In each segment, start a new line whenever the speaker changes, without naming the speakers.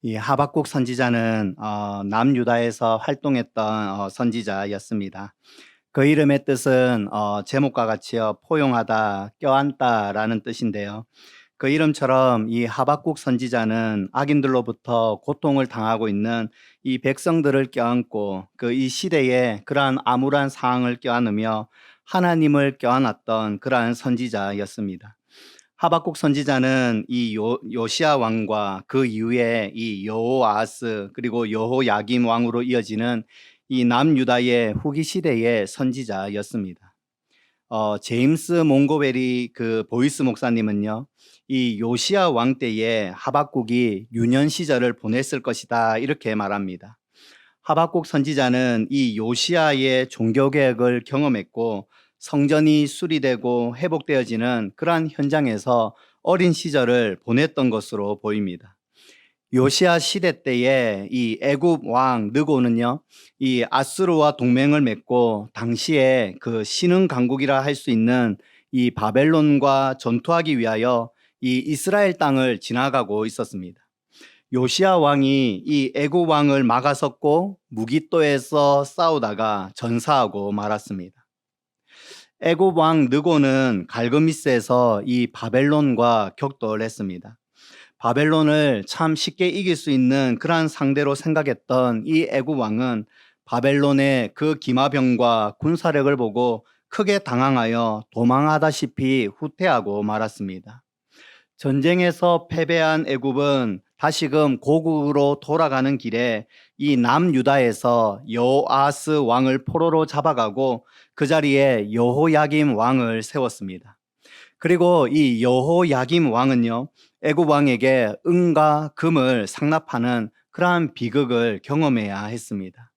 이 하박국 선지자는 남유다에서 활동했던 선지자였습니다. 그 이름의 뜻은 제목과 같이요, 포용하다, 껴안다라는 뜻인데요. 그 이름처럼 이 하박국 선지자는 악인들로부터 고통을 당하고 있는 이 백성들을 껴안고 그 이 시대에 그러한 암울한 상황을 껴안으며 하나님을 껴안았던 그러한 선지자였습니다. 하박국 선지자는 이 요시아 왕과 그 이후에 이 여호아하스 그리고 여호야김 왕으로 이어지는 이 남유다의 후기 시대의 선지자였습니다. 제임스 몽고베리 그 보이스 목사님은요, 이 요시아 왕 때에 하박국이 유년 시절을 보냈을 것이다 이렇게 말합니다. 하박국 선지자는 이 요시아의 종교개혁을 경험했고 성전이 수리되고 회복되어지는 그러한 현장에서 어린 시절을 보냈던 것으로 보입니다. 요시아 시대 때에 이 애굽 왕 느고는요, 이 아수르와 동맹을 맺고 당시에 그 신흥 강국이라 할 수 있는 이 바벨론과 전투하기 위하여 이 이스라엘 땅을 지나가고 있었습니다. 요시아 왕이 이 애굽 왕을 막아섰고 무기또에서 싸우다가 전사하고 말았습니다. 애굽 왕 느고는 갈그미스에서 이 바벨론과 격돌을 했습니다. 바벨론을 참 쉽게 이길 수 있는 그러한 상대로 생각했던 이 애굽 왕은 바벨론의 그 기마병과 군사력을 보고 크게 당황하여 도망하다시피 후퇴하고 말았습니다. 전쟁에서 패배한 애굽은 다시금 고국으로 돌아가는 길에 이 남유다에서 여호아스 왕을 포로로 잡아가고 그 자리에 여호야김 왕을 세웠습니다. 그리고 이 여호야김 왕은요, 애굽 왕에게 은과 금을 상납하는 그러한 비극을 경험해야 했습니다.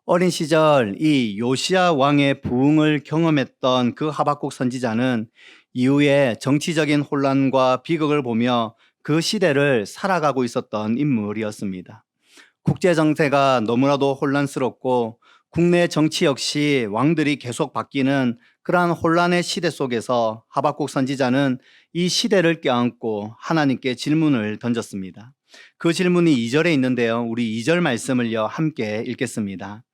어린 시절 이 요시아 왕의 부흥을 경험했던 그 하박국 선지자는 이후에 정치적인 혼란과 비극을 보며 그 시대를 살아가고 있었던 인물이었습니다. 국제 정세가 너무나도 혼란스럽고 국내 정치 역시 왕들이 계속 바뀌는 그러한 혼란의 시대 속에서 하박국 선지자는 이 시대를 껴안고 하나님께 질문을 던졌습니다. 그 질문이 2절에 있는데요. 우리 2절 말씀을요, 함께 읽겠습니다.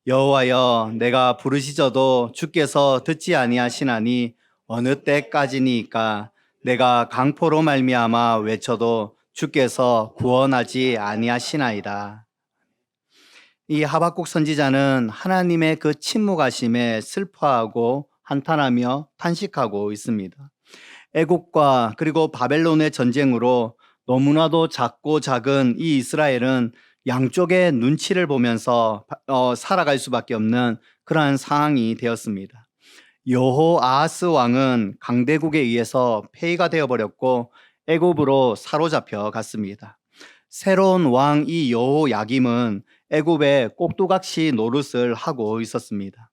여호와여, 내가 부르시저도 주께서 듣지 아니하시나니 어느 때까지니까 내가 강포로 말미암아 외쳐도 주께서 구원하지 아니하시나이다. 이 하박국 선지자는 하나님의 그 침묵하심에 슬퍼하고 한탄하며 탄식하고 있습니다. 애국과 그리고 바벨론의 전쟁으로 너무나도 작고 작은 이 이스라엘은 양쪽의 눈치를 보면서 살아갈 수밖에 없는 그러한 상황이 되었습니다. 여호아하스 왕은 강대국에 의해서 폐위가 되어버렸고 애굽으로 사로잡혀 갔습니다. 새로운 왕 이 여호야김은 애굽의 꼭두각시 노릇을 하고 있었습니다.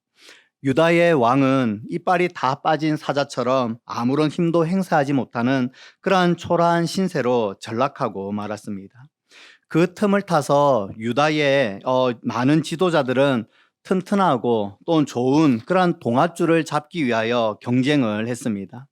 유다의 왕은 이빨이 다 빠진 사자처럼 아무런 힘도 행사하지 못하는 그러한 초라한 신세로 전락하고 말았습니다. 그 틈을 타서 유다의 많은 지도자들은 튼튼하고 또 좋은 그러한 동아줄을 잡기 위하여 경쟁을 했습니다.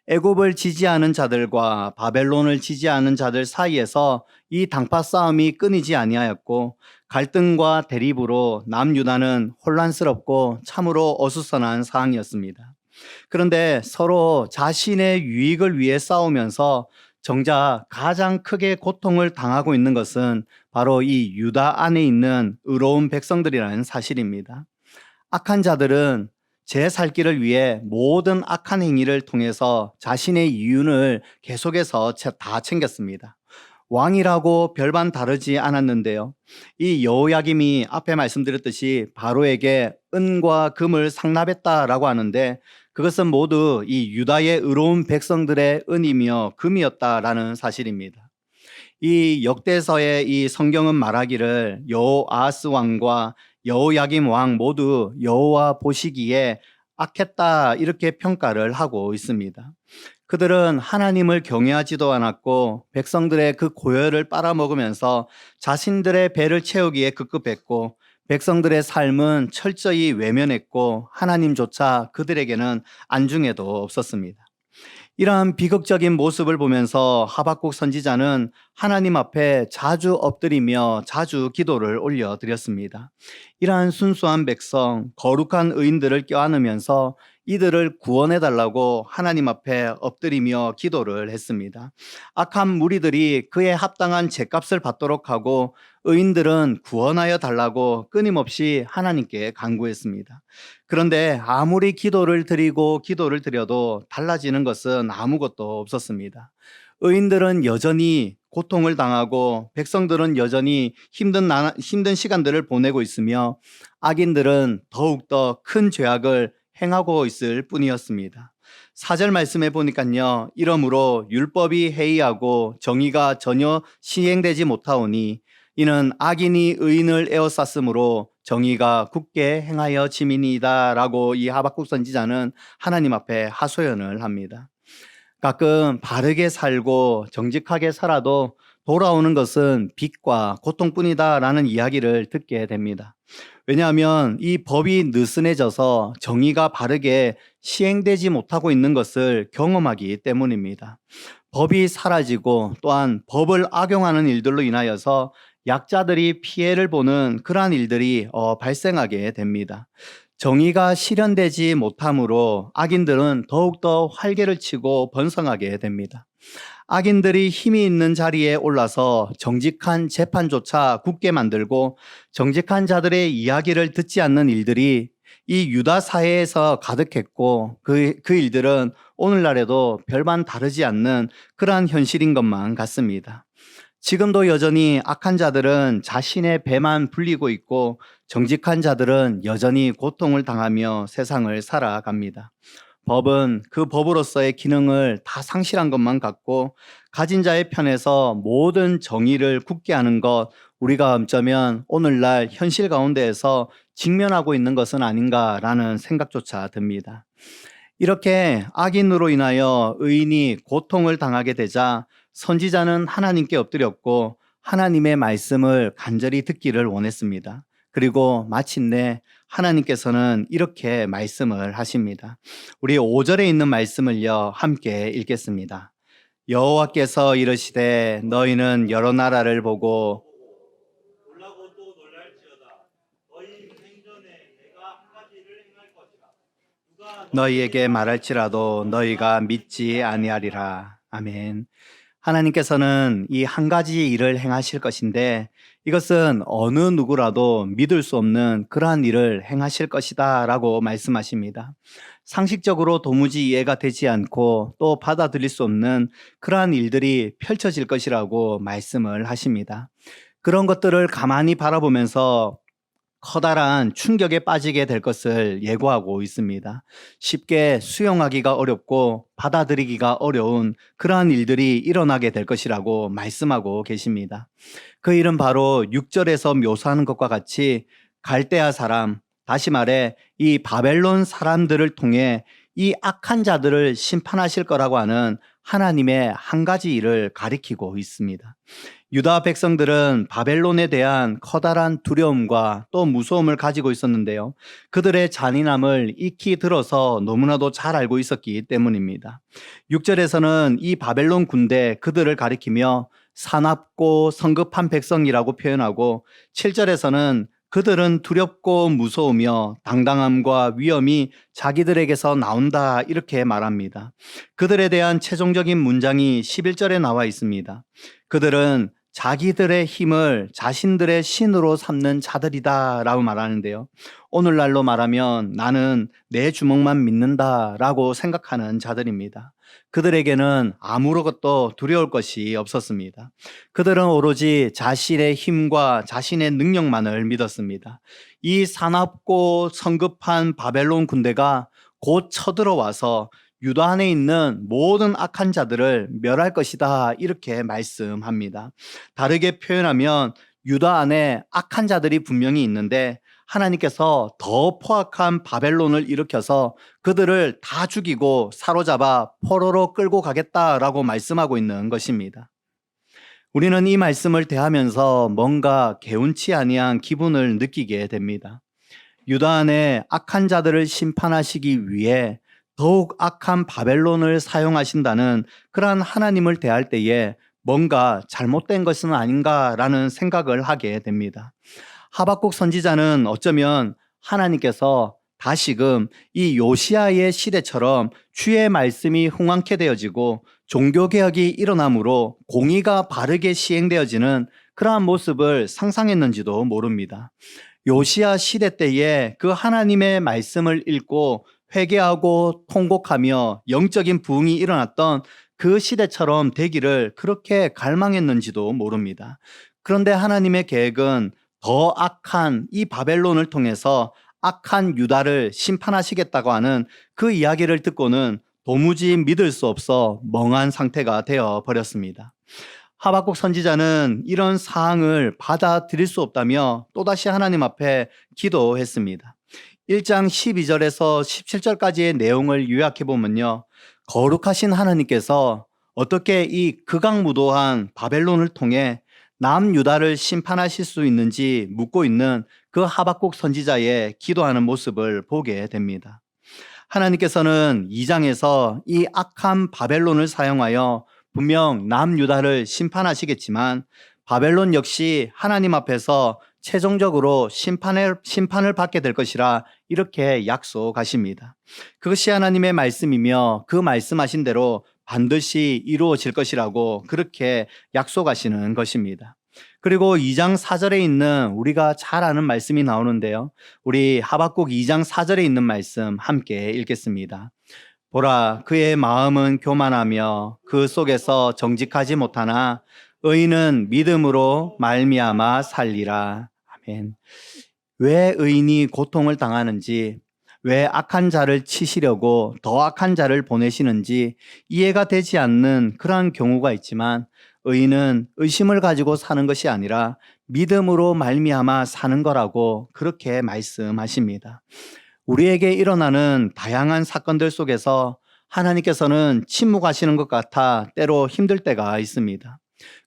애굽을 지지하는 자들과 바벨론을 지지하는 자들 사이에서 이 당파 싸움이 끊이지 아니하였고 갈등과 대립으로 남유다는 혼란스럽고 참으로 어수선한 상황이었습니다. 그런데 서로 자신의 유익을 위해 싸우면서 정작 가장 크게 고통을 당하고 있는 것은 바로 이 유다 안에 있는 의로운 백성들이라는 사실입니다. 악한 자들은 제 살 길을 위해 모든 악한 행위를 통해서 자신의 이윤을 계속해서 다 챙겼습니다. 왕이라고 별반 다르지 않았는데요. 이 여호야김이 앞에 말씀드렸듯이 바로에게 은과 금을 상납했다라고 하는데 그것은 모두 이 유다의 의로운 백성들의 은이며 금이었다라는 사실입니다. 이 역대서의 이 성경은 말하기를 여호아하스 왕과 여호야김 왕 모두 여호와 보시기에 악했다 이렇게 평가를 하고 있습니다. 그들은 하나님을 경외하지도 않았고 백성들의 그 고열을 빨아먹으면서 자신들의 배를 채우기에 급급했고 백성들의 삶은 철저히 외면했고 하나님조차 그들에게는 안중에도 없었습니다. 이러한 비극적인 모습을 보면서 하박국 선지자는 하나님 앞에 자주 엎드리며 자주 기도를 올려드렸습니다. 이러한 순수한 백성, 거룩한 의인들을 껴안으면서 이들을 구원해달라고 하나님 앞에 엎드리며 기도를 했습니다. 악한 무리들이 그에 합당한 죗값을 받도록 하고 의인들은 구원하여 달라고 끊임없이 하나님께 간구했습니다. 그런데 아무리 기도를 드려도 달라지는 것은 아무것도 없었습니다. 의인들은 여전히 고통을 당하고 백성들은 여전히 힘든 시간들을 보내고 있으며 악인들은 더욱더 큰 죄악을 행하고 있을 뿐이었습니다. 4절 말씀에 보니까요. 이러므로 율법이 해이하고 정의가 전혀 시행되지 못하오니 이는 악인이 의인을 에워쌌으므로 정의가 굳게 행하여 지민이다 라고 이 하박국 선지자는 하나님 앞에 하소연을 합니다. 가끔 바르게 살고 정직하게 살아도 돌아오는 것은 빚과 고통뿐이다 라는 이야기를 듣게 됩니다. 왜냐하면 이 법이 느슨해져서 정의가 바르게 시행되지 못하고 있는 것을 경험하기 때문입니다. 법이 사라지고 또한 법을 악용하는 일들로 인하여서 약자들이 피해를 보는 그러한 일들이 발생하게 됩니다. 정의가 실현되지 못함으로 악인들은 더욱더 활개를 치고 번성하게 됩니다. 악인들이 힘이 있는 자리에 올라서 정직한 재판조차 굳게 만들고 정직한 자들의 이야기를 듣지 않는 일들이 이 유다 사회에서 가득했고 그 일들은 오늘날에도 별반 다르지 않는 그러한 현실인 것만 같습니다. 지금도 여전히 악한 자들은 자신의 배만 불리고 있고 정직한 자들은 여전히 고통을 당하며 세상을 살아갑니다. 법은 그 법으로서의 기능을 다 상실한 것만 같고 가진 자의 편에서 모든 정의를 굳게 하는 것, 우리가 어쩌면 오늘날 현실 가운데에서 직면하고 있는 것은 아닌가라는 생각조차 듭니다. 이렇게 악인으로 인하여 의인이 고통을 당하게 되자 선지자는 하나님께 엎드렸고 하나님의 말씀을 간절히 듣기를 원했습니다. 그리고 마침내 하나님께서는 이렇게 말씀을 하십니다. 우리 5절에 있는 말씀을요 함께 읽겠습니다. 여호와께서 이르시되 너희는 여러 나라를 보고
놀라고 또 놀랄지어다. 너희 생전에 내가 한 가지를 행할 것이라. 누가
너희에게 말할지라도 너희가 믿지 아니하리라. 아멘. 하나님께서는 이 한 가지 일을 행하실 것인데 이것은 어느 누구라도 믿을 수 없는 그러한 일을 행하실 것이다 라고 말씀하십니다. 상식적으로 도무지 이해가 되지 않고 또 받아들일 수 없는 그러한 일들이 펼쳐질 것이라고 말씀을 하십니다. 그런 것들을 가만히 바라보면서 커다란 충격에 빠지게 될 것을 예고하고 있습니다. 쉽게 수용하기가 어렵고 받아들이기가 어려운 그러한 일들이 일어나게 될 것이라고 말씀하고 계십니다. 그 일은 바로 6절에서 묘사하는 것과 같이 갈대아 사람, 다시 말해 이 바벨론 사람들을 통해 이 악한 자들을 심판하실 거라고 하는 하나님의 한 가지 일을 가리키고 있습니다. 유다 백성들은 바벨론에 대한 커다란 두려움과 또 무서움을 가지고 있었는데요. 그들의 잔인함을 익히 들어서 너무나도 잘 알고 있었기 때문입니다. 6절에서는 이 바벨론 군대 그들을 가리키며 사납고 성급한 백성이라고 표현하고 7절에서는 그들은 두렵고 무서우며 당당함과 위엄이 자기들에게서 나온다 이렇게 말합니다. 그들에 대한 최종적인 문장이 11절에 나와 있습니다. 그들은 자기들의 힘을 자신들의 신으로 삼는 자들이다 라고 말하는데요. 오늘날로 말하면 나는 내 주먹만 믿는다 라고 생각하는 자들입니다. 그들에게는 아무것도 두려울 것이 없었습니다. 그들은 오로지 자신의 힘과 자신의 능력만을 믿었습니다. 이 사납고 성급한 바벨론 군대가 곧 쳐들어와서 유다 안에 있는 모든 악한 자들을 멸할 것이다 이렇게 말씀합니다. 다르게 표현하면 유다 안에 악한 자들이 분명히 있는데 하나님께서 더 포악한 바벨론을 일으켜서 그들을 다 죽이고 사로잡아 포로로 끌고 가겠다라고 말씀하고 있는 것입니다. 우리는 이 말씀을 대하면서 뭔가 개운치 아니한 기분을 느끼게 됩니다. 유다 안에 악한 자들을 심판하시기 위해 더욱 악한 바벨론을 사용하신다는 그러한 하나님을 대할 때에 뭔가 잘못된 것은 아닌가라는 생각을 하게 됩니다. 하박국 선지자는 어쩌면 하나님께서 다시금 이 요시아의 시대처럼 주의 말씀이 흥왕케 되어지고 종교개혁이 일어나므로 공의가 바르게 시행되어지는 그러한 모습을 상상했는지도 모릅니다. 요시아 시대 때에 그 하나님의 말씀을 읽고 회개하고 통곡하며 영적인 부흥이 일어났던 그 시대처럼 되기를 그렇게 갈망했는지도 모릅니다. 그런데 하나님의 계획은 더 악한 이 바벨론을 통해서 악한 유다를 심판하시겠다고 하는 그 이야기를 듣고는 도무지 믿을 수 없어 멍한 상태가 되어 버렸습니다. 하박국 선지자는 이런 사항을 받아들일 수 없다며 또다시 하나님 앞에 기도했습니다. 1장 12절에서 17절까지의 내용을 요약해 보면요. 거룩하신 하나님께서 어떻게 이 극악무도한 바벨론을 통해 남유다를 심판하실 수 있는지 묻고 있는 그 하박국 선지자의 기도하는 모습을 보게 됩니다. 하나님께서는 2장에서 이 악한 바벨론을 사용하여 분명 남유다를 심판하시겠지만 바벨론 역시 하나님 앞에서 최종적으로 심판을 받게 될 것이라 이렇게 약속하십니다. 그것이 하나님의 말씀이며 그 말씀하신 대로 반드시 이루어질 것이라고 그렇게 약속하시는 것입니다. 그리고 2장 4절에 있는 우리가 잘 아는 말씀이 나오는데요. 우리 하박국 2장 4절에 있는 말씀 함께 읽겠습니다. 보라, 그의 마음은 교만하며 그 속에서 정직하지 못하나 의인은 믿음으로 말미암아 살리라. 아멘. 왜 의인이 고통을 당하는지, 왜 악한 자를 치시려고 더 악한 자를 보내시는지 이해가 되지 않는 그러한 경우가 있지만 의인은 의심을 가지고 사는 것이 아니라 믿음으로 말미암아 사는 거라고 그렇게 말씀하십니다. 우리에게 일어나는 다양한 사건들 속에서 하나님께서는 침묵하시는 것 같아 때로 힘들 때가 있습니다.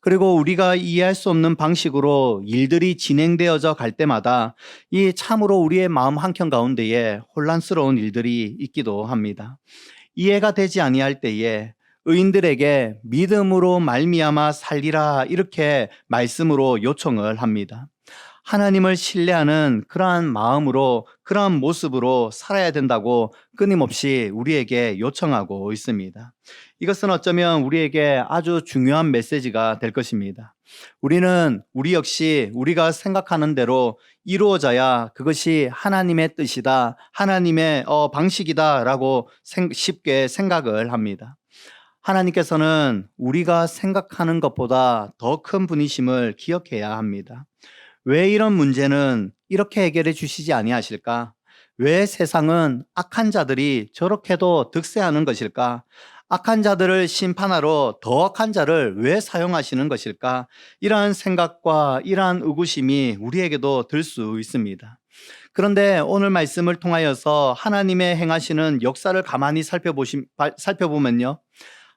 그리고 우리가 이해할 수 없는 방식으로 일들이 진행되어져 갈 때마다 이 참으로 우리의 마음 한켠 가운데에 혼란스러운 일들이 있기도 합니다. 이해가 되지 아니할 때에 의인들에게 믿음으로 말미암아 살리라 이렇게 말씀으로 요청을 합니다. 하나님을 신뢰하는 그러한 마음으로 그러한 모습으로 살아야 된다고 끊임없이 우리에게 요청하고 있습니다. 이것은 어쩌면 우리에게 아주 중요한 메시지가 될 것입니다. 우리는 우리 역시 우리가 생각하는 대로 이루어져야 그것이 하나님의 뜻이다, 하나님의 방식이다라고 쉽게 생각을 합니다. 하나님께서는 우리가 생각하는 것보다 더 큰 분이심을 기억해야 합니다. 왜 이런 문제는 이렇게 해결해 주시지 아니하실까? 왜 세상은 악한 자들이 저렇게도 득세하는 것일까? 악한 자들을 심판하러 더 악한 자를 왜 사용하시는 것일까? 이러한 생각과 이러한 의구심이 우리에게도 들 수 있습니다. 그런데 오늘 말씀을 통하여서 하나님의 행하시는 역사를 가만히 살펴보면요.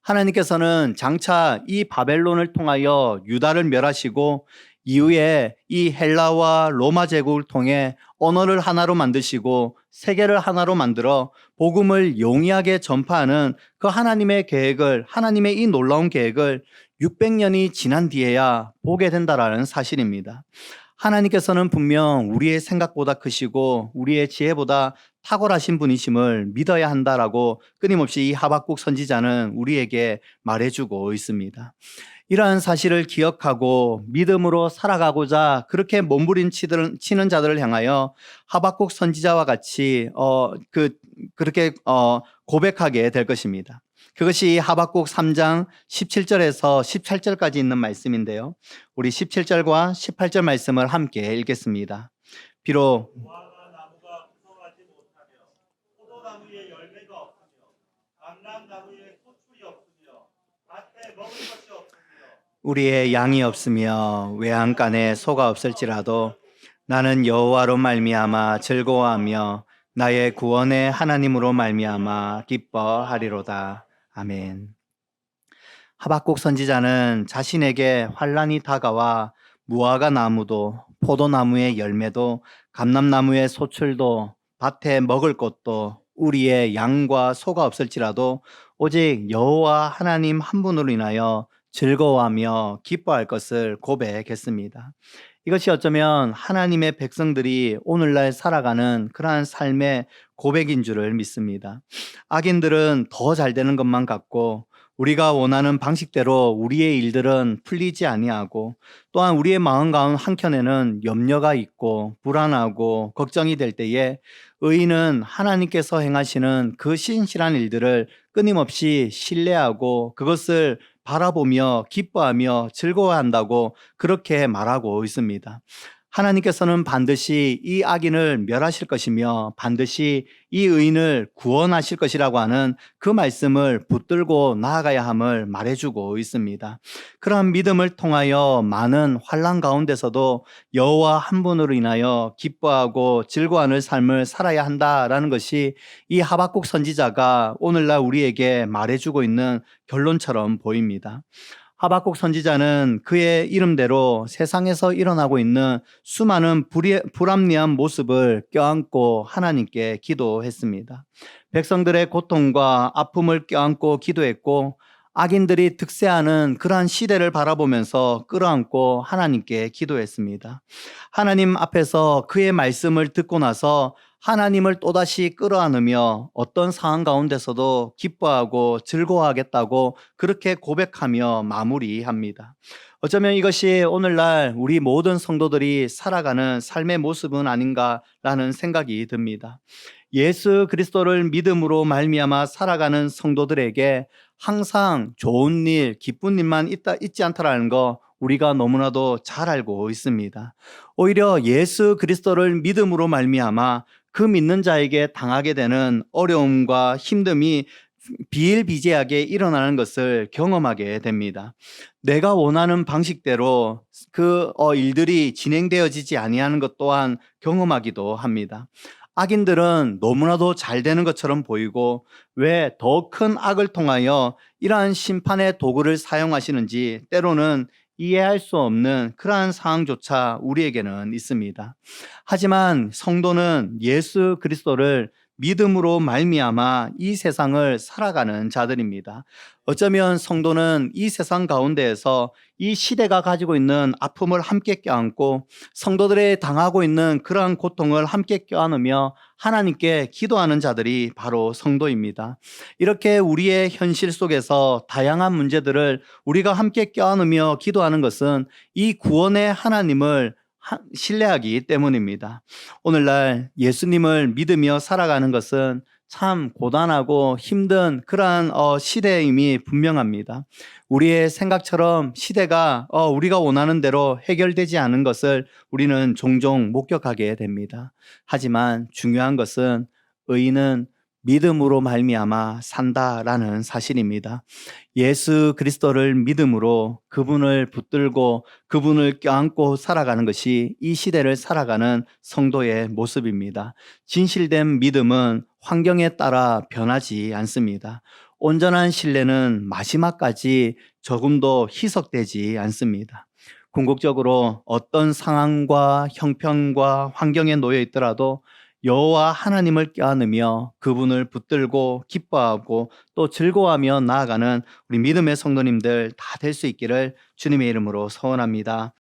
하나님께서는 장차 이 바벨론을 통하여 유다를 멸하시고 이후에 이 헬라와 로마 제국을 통해 언어를 하나로 만드시고 세계를 하나로 만들어 복음을 용이하게 전파하는 그 하나님의 계획을, 하나님의 이 놀라운 계획을 600년이 지난 뒤에야 보게 된다라는 사실입니다. 하나님께서는 분명 우리의 생각보다 크시고 우리의 지혜보다 탁월하신 분이심을 믿어야 한다라고 끊임없이 이 하박국 선지자는 우리에게 말해주고 있습니다. 이러한 사실을 기억하고 믿음으로 살아가고자 그렇게 몸부림치는 자들을 향하여 하박국 선지자와 같이 그렇게 고백하게 될 것입니다. 그것이 하박국 3장 17절에서 18절까지 있는 말씀인데요. 우리 17절과 18절 말씀을 함께 읽겠습니다. 비록
무화과 나무가 구성하지 못하며 포도나무에 열매가 없으며 감람나무에 소출이 없으며 밭에 먹을 것이 없으며
우리의 양이 없으며 외양간에 소가 없을지라도 나는 여호와로 말미암아 즐거워하며 나의 구원의 하나님으로 말미암아 기뻐하리로다. 아멘. 하박국 선지자는 자신에게 환란이 다가와 무화과 나무도 포도나무의 열매도 감람나무의 소출도 밭에 먹을 것도 우리의 양과 소가 없을지라도 오직 여호와 하나님 한 분으로 인하여 즐거워하며 기뻐할 것을 고백했습니다. 이것이 어쩌면 하나님의 백성들이 오늘날 살아가는 그러한 삶의 고백인 줄을 믿습니다. 악인들은 더 잘 되는 것만 같고 우리가 원하는 방식대로 우리의 일들은 풀리지 아니하고 또한 우리의 마음 가운 한켠에는 염려가 있고 불안하고 걱정이 될 때에 의인은 하나님께서 행하시는 그 신실한 일들을 끊임없이 신뢰하고 그것을 바라보며 기뻐하며 즐거워한다고 그렇게 말하고 있습니다. 하나님께서는 반드시 이 악인을 멸하실 것이며 반드시 이 의인을 구원하실 것이라고 하는 그 말씀을 붙들고 나아가야 함을 말해주고 있습니다. 그러한 믿음을 통하여 많은 환난 가운데서도 여호와 한 분으로 인하여 기뻐하고 즐거워하는 삶을 살아야 한다라는 것이 이 하박국 선지자가 오늘날 우리에게 말해주고 있는 결론처럼 보입니다. 하박국 선지자는 그의 이름대로 세상에서 일어나고 있는 수많은 불합리한 모습을 껴안고 하나님께 기도했습니다. 백성들의 고통과 아픔을 껴안고 기도했고 악인들이 득세하는 그러한 시대를 바라보면서 끌어안고 하나님께 기도했습니다. 하나님 앞에서 그의 말씀을 듣고 나서 하나님을 또다시 끌어안으며 어떤 상황 가운데서도 기뻐하고 즐거워하겠다고 그렇게 고백하며 마무리합니다. 어쩌면 이것이 오늘날 우리 모든 성도들이 살아가는 삶의 모습은 아닌가라는 생각이 듭니다. 예수 그리스도를 믿음으로 말미암아 살아가는 성도들에게 항상 좋은 일, 기쁜 일만 있지 않다라는 거 우리가 너무나도 잘 알고 있습니다. 오히려 예수 그리스도를 믿음으로 말미암아 그 믿는 자에게 당하게 되는 어려움과 힘듦이 비일비재하게 일어나는 것을 경험하게 됩니다. 내가 원하는 방식대로 그 일들이 진행되어지지 아니하는 것 또한 경험하기도 합니다. 악인들은 너무나도 잘 되는 것처럼 보이고 왜 더 큰 악을 통하여 이러한 심판의 도구를 사용하시는지 때로는 이해할 수 없는 그러한 상황조차 우리에게는 있습니다. 하지만 성도는 예수 그리스도를 믿음으로 말미암아 이 세상을 살아가는 자들입니다. 어쩌면 성도는 이 세상 가운데에서 이 시대가 가지고 있는 아픔을 함께 껴안고 성도들의 당하고 있는 그러한 고통을 함께 껴안으며 하나님께 기도하는 자들이 바로 성도입니다. 이렇게 우리의 현실 속에서 다양한 문제들을 우리가 함께 껴안으며 기도하는 것은 이 구원의 하나님을 신뢰하기 때문입니다. 오늘날 예수님을 믿으며 살아가는 것은 참 고단하고 힘든 그러한 시대임이 분명합니다. 우리의 생각처럼 시대가 우리가 원하는 대로 해결되지 않은 것을 우리는 종종 목격하게 됩니다. 하지만 중요한 것은 의인은 믿음으로 말미암아 산다라는 사실입니다. 예수 그리스도를 믿음으로 그분을 붙들고 그분을 껴안고 살아가는 것이 이 시대를 살아가는 성도의 모습입니다. 진실된 믿음은 환경에 따라 변하지 않습니다. 온전한 신뢰는 마지막까지 조금도 희석되지 않습니다. 궁극적으로 어떤 상황과 형편과 환경에 놓여 있더라도 여호와 하나님을 껴안으며 그분을 붙들고 기뻐하고 또 즐거워하며 나아가는 우리 믿음의 성도님들 다 될 수 있기를 주님의 이름으로 소원합니다.